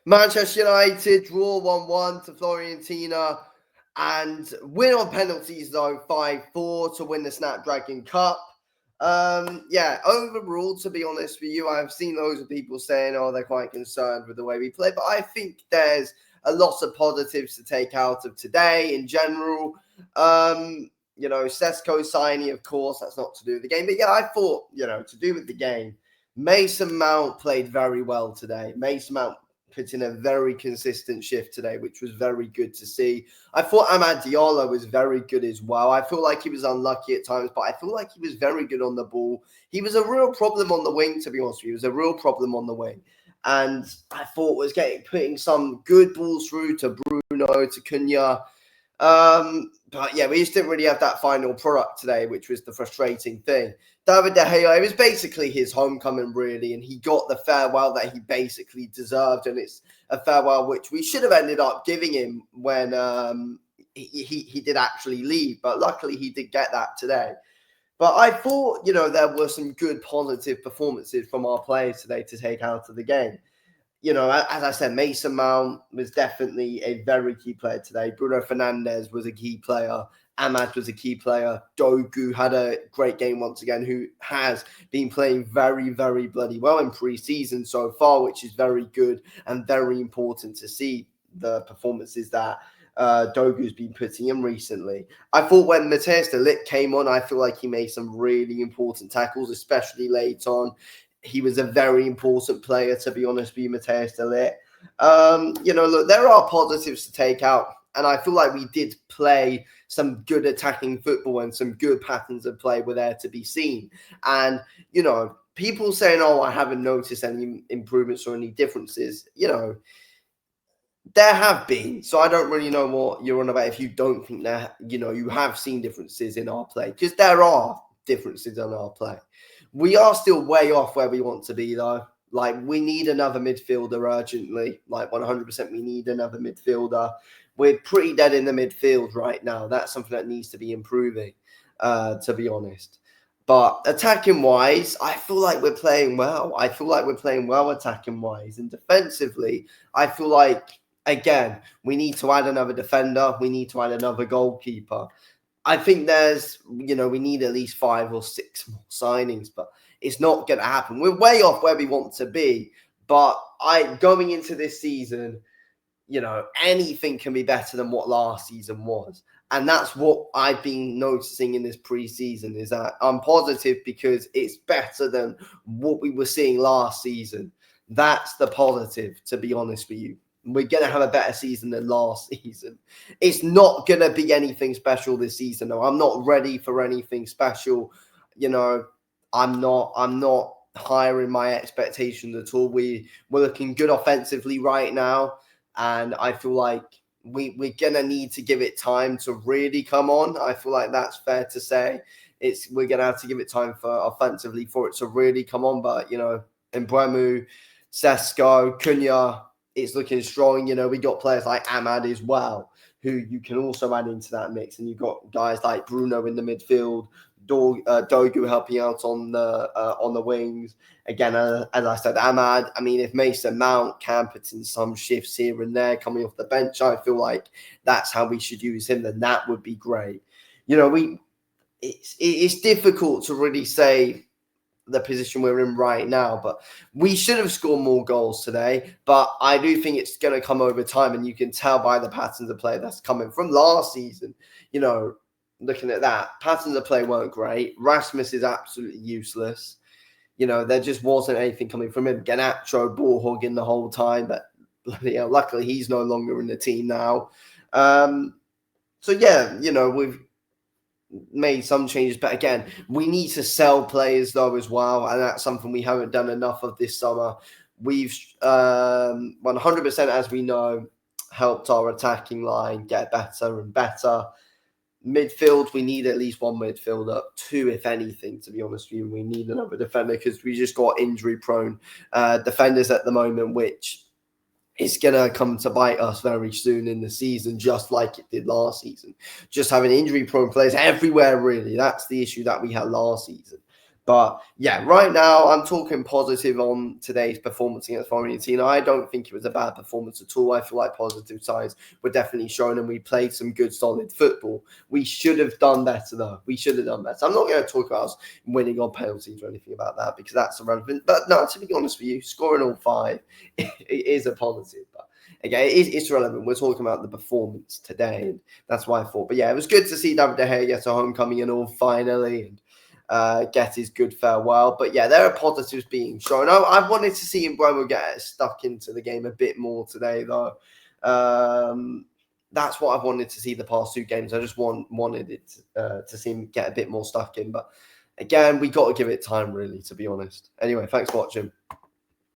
Manchester United draw 1-1 to Fiorentina and win on penalties though 5-4 to win the Snapdragon Cup. Overall, to be honest with you, I've seen loads of people saying, oh, they're quite concerned with the way we play, but I think there's a lot of positives to take out of today in general. Sesko signing, of course, that's not to do with the game, but yeah, I thought, to do with the game, Mason Mount played very well today. Mason Mount put in a very consistent shift today, which was very good to see. I thought Amad Diallo was very good as well. I feel like he was unlucky at times, but I feel like he was very good on the ball. He was a real problem on the wing, to be honest with you. He was a real problem on the wing. And I thought was putting some good balls through to Bruno, to Cunha. But yeah, we just didn't really have that final product today, which was the frustrating thing. David De Gea, it was basically his homecoming, really, and he got the farewell that he basically deserved, and it's a farewell which we should have ended up giving him when he did actually leave, but luckily he did get that today. But I thought, there were some good positive performances from our players today to take out of the game. As I said, Mason Mount was definitely a very key player today. Bruno Fernandes was a key player. Amad was a key player. Dogu had a great game once again, who has been playing very, very bloody well in pre-season so far, which is very good and very important to see the performances that Dogu's been putting in recently. I thought when Matthias de Ligt came on, I feel like he made some really important tackles, especially late on. He was a very important player, to be honest with you, Matthias de Ligt. Look, there are positives to take out. And I feel like we did play some good attacking football and some good patterns of play were there to be seen. And, people saying, oh, I haven't noticed any improvements or any differences, there have been. So I don't really know what you're on about if you don't think that, you have seen differences in our play. Because there are differences in our play. We are still way off where we want to be, though. Like, we need another midfielder urgently. Like, 100% we need another midfielder. We're pretty dead in the midfield right now. That's something that needs to be improving, to be honest. But attacking-wise, I feel like we're playing well. I feel like we're playing well attacking-wise. And defensively, I feel like, again, we need to add another defender. We need to add another goalkeeper. I think we need at least 5 or 6 more signings, but it's not going to happen. We're way off where we want to be, but going into this season, anything can be better than what last season was. And that's what I've been noticing in this preseason is that I'm positive because it's better than what we were seeing last season. That's the positive, to be honest with you. We're going to have a better season than last season. It's not going to be anything special this season, though. I'm not ready for anything special. I'm not higher in my expectations at all. We're looking good offensively right now, and I feel like we're going to need to give it time to really come on. I feel like that's fair to say. We're going to have to give it time for offensively for it to really come on. But, Mbeumo, Sesko, Cunha, it's looking strong. We got players like Amad as well, who you can also add into that mix. And you've got guys like Bruno in the midfield, Dogu helping out on the wings. Again, as I said, Amad. I mean, if Mason Mount can put in some shifts here and there coming off the bench, I feel like that's how we should use him. Then that would be great. It's difficult to really say the position we're in right now, but we should have scored more goals today. But I do think it's going to come over time, and you can tell by the patterns of play that's coming from last season. Looking at that, patterns of play weren't great. Rasmus is absolutely useless. There just wasn't anything coming from him. Garnacho ball hogging the whole time, but luckily he's no longer in the team now. We've made some changes, but again, we need to sell players though as well, and that's something we haven't done enough of this summer. We've 100%, as we know, helped our attacking line get better and better. Midfield, we need at least one midfielder, 2 if anything, to be honest with you. We need another defender because we just got injury-prone defenders at the moment, which is going to come to bite us very soon in the season, just like it did last season. Just having injury-prone players everywhere, really. That's the issue that we had last season. But yeah, right now I'm talking positive on today's performance against Fiorentina. I don't think it was a bad performance at all. I feel like positive signs were definitely shown, and we played some good, solid football. We should have done better, though. We should have done better. I'm not going to talk about us winning on penalties or anything about that because that's irrelevant. But no, to be honest with you, scoring all 5 it is a positive. But again, it's relevant. We're talking about the performance today, and that's why I thought. But yeah, it was good to see David De Gea get a homecoming and all finally, and get his good farewell. But yeah, there are positives being shown. I wanted to see Mbeumo get stuck into the game a bit more today, though. That's what I've wanted to see the past 2 games. I just wanted it to see him get a bit more stuck in. But again, we got to give it time, really, to be honest. Anyway, thanks for watching.